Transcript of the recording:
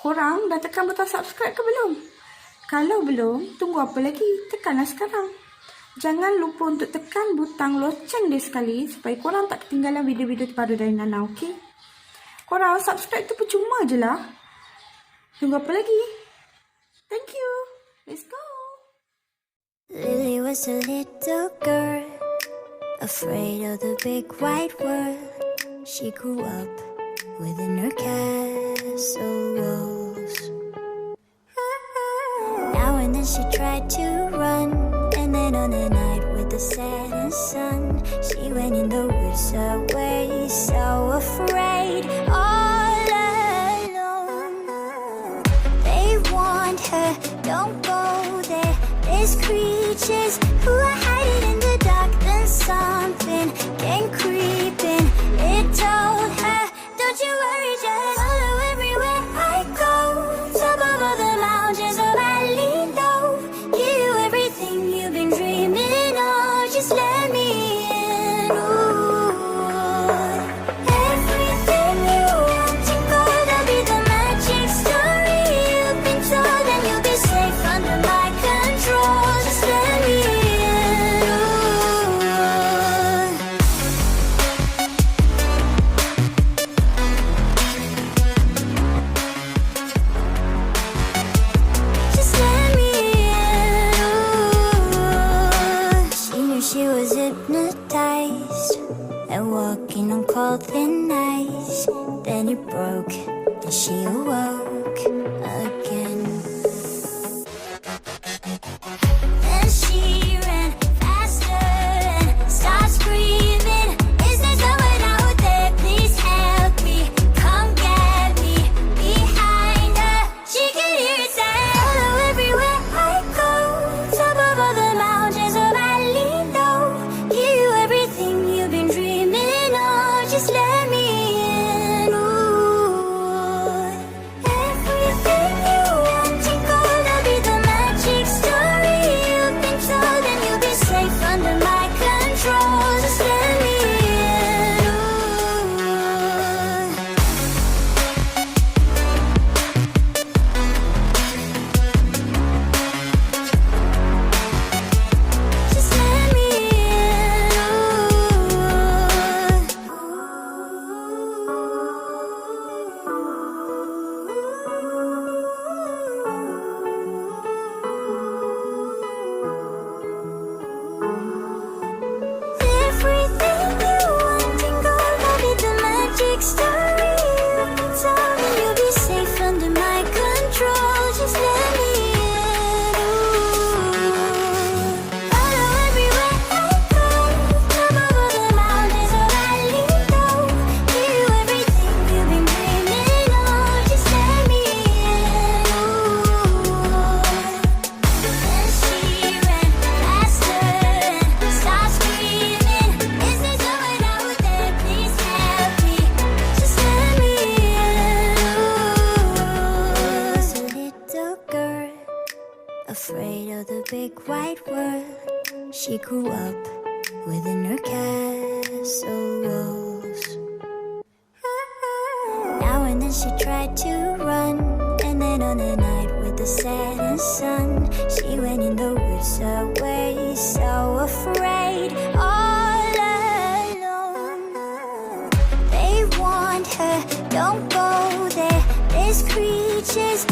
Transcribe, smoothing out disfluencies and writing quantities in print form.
Korang dah tekan butang subscribe ke belum? Kalau belum, tunggu apa lagi? Tekanlah sekarang. Jangan lupa untuk tekan butang loceng dia sekali supaya korang tak ketinggalan video-video terbaru dari Nana, okey? Korang subscribe tu percuma je lah. Tunggu apa lagi? Thank you. Let's go. Lily was a little girl, afraid of the big wide world. She grew up within her castle walls. Now and then she tried to run, and then on a night with the setting sun, she went in the woods away, so afraid, all alone. They warned her, don't go there, there's creatures who are hiding in the dark. Then something came creeping, it told her, don't you worry, just follow everywhere I go. Top of all the mountains of valley low, give you everything you've been dreaming of. Just let me in. Ooh. Everything you want to go, that'll be the magic story you've been told, and you'll be safe under my control. Just let me in. Ooh. Just let me in. Ooh. She knew she was hypnotized and walking on cold thin ice. Then it broke and she awoke again. Then she ran faster and started screaming, is there someone out there? Please help me, come get me. Behind her, she could hear it say, follow everywhere I go. Top of all the mountains of valley low, give you everything you've been dreaming of. Just let me in. Ooh. Everything you want to go, that'll be the magic story you've been told, and you'll be safe under my control. Just let me in. Ooh. Just let me Everything you want to go, that'll be the magic story you've been told, and you'll be safe under my control. Just let me in. Ooh. Follow everywhere I go. Top of all the mountains of valley low, give you everything you've been dreaming of. Just let me in. Ooh. Then she ran faster and started screaming, is there someone out there? Please help me, just let me in. Ooh. Was a little girl, afraid of the big wide world. She grew up within her castle walls. Now and then she tried to run, and then on a night with the setting sun, she went in the woods away, so afraid, all alone. They warned her, don't go there, there's creatures